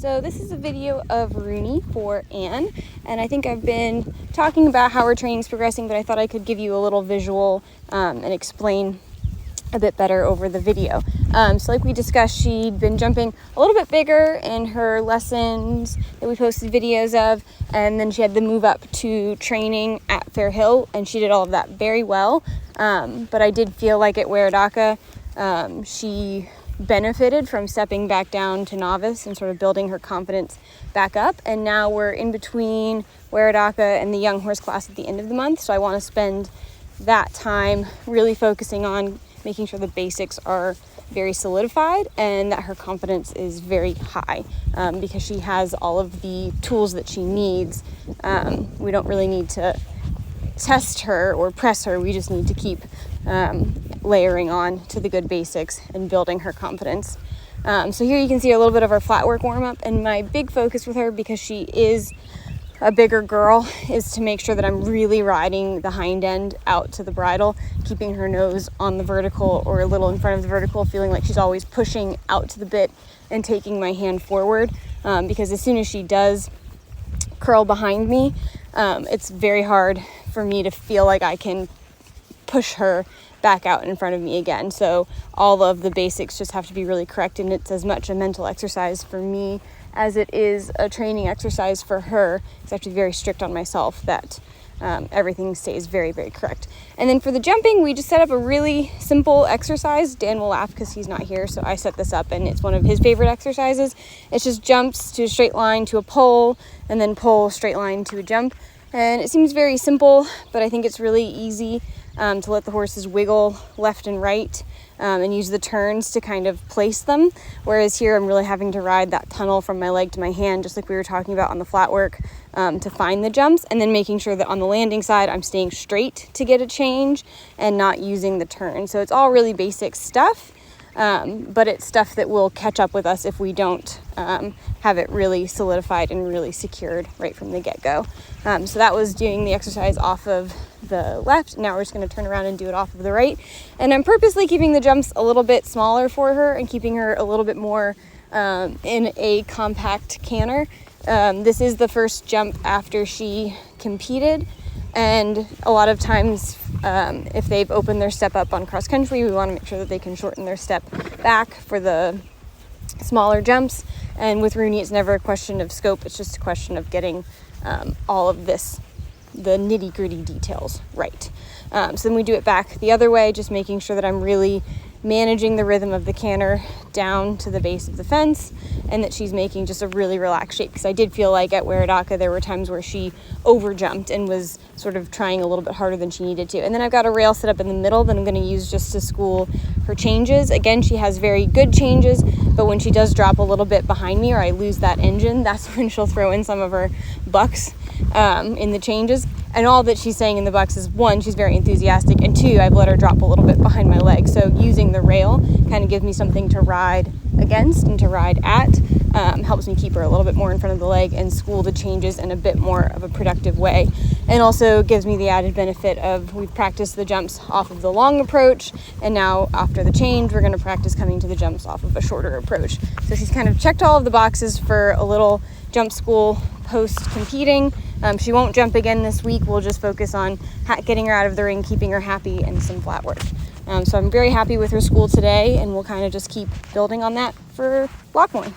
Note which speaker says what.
Speaker 1: So this is a video of Rooney for Anne, and I think I've been talking about how her training's progressing, but I thought I could give you a little visual and explain a bit better over the video. So like we discussed, she'd been jumping a little bit bigger in her lessons that we posted videos of, and then she had to move up to training at Fair Hill, and she did all of that very well. But I did feel like at Weradaka, she benefited from stepping back down to novice and sort of building her confidence back up. And now we're in between Weradaka and the young horse class at the end of the month, so I want to spend that time really focusing on making sure the basics are very solidified and that her confidence is very high, because she has all of the tools that she needs. We don't really need to test her or press her. We just need to keep layering on to the good basics and building her confidence. So here you can see a little bit of our flat work warm up, and my big focus with her, because she is a bigger girl, is to make sure that I'm really riding the hind end out to the bridle, keeping her nose on the vertical or a little in front of the vertical, feeling like she's always pushing out to the bit and taking my hand forward, because as soon as she does curl behind me, it's very hard for me to feel like I can push her back out in front of me again. So all of the basics just have to be really correct, and it's as much a mental exercise for me as it is a training exercise for her, because I have to be very strict on myself that everything stays very, very correct. And then for the jumping, we just set up a really simple exercise. Dan will laugh because he's not here, so I set this up, and it's one of his favorite exercises. It's just jumps to a straight line to a pole, and then pull straight line to a jump. And it seems very simple, but I think it's really easy to let the horses wiggle left and right, and use the turns to kind of place them. Whereas here I'm really having to ride that tunnel from my leg to my hand, just like we were talking about on the flat work, to find the jumps, and then making sure that on the landing side I'm staying straight to get a change and not using the turn. So it's all really basic stuff, but it's stuff that will catch up with us if we don't have it really solidified and really secured right from the get-go. So that was doing the exercise off of the left. Now we're just going to turn around and do it off of the right. And I'm purposely keeping the jumps a little bit smaller for her and keeping her a little bit more in a compact canter. This is the first jump after she competed, and a lot of times if they've opened their step up on cross country, we want to make sure that they can shorten their step back for the smaller jumps. And with Rooney, it's never a question of scope, it's just a question of getting all of this, the nitty-gritty details right. So then we do it back the other way, just making sure that I'm really managing the rhythm of the canter down to the base of the fence, and that she's making just a really relaxed shape, because I did feel like at Weradaka there were times where she over jumped and was sort of trying a little bit harder than she needed to. And then I've got a rail set up in the middle that I'm going to use just to school her changes. Again, she has very good changes, but when she does drop a little bit behind me or I lose that engine, that's when she'll throw in some of her bucks in the changes. And all that she's saying in the bucks is, one, she's very enthusiastic, and two, I've let her drop a little bit behind my leg. So using the rail kind of gives me something to ride against and to ride at. Helps me keep her a little bit more in front of the leg and school the changes in a bit more of a productive way. And also gives me the added benefit of, we've practiced the jumps off of the long approach, and now after the change we're going to practice coming to the jumps off of a shorter approach. So she's kind of checked all of the boxes for a little jump school post competing. She won't jump again this week. We'll just focus on getting her out of the ring, keeping her happy, and some flat work. So I'm very happy with her school today, and we'll kind of just keep building on that for Lockmore.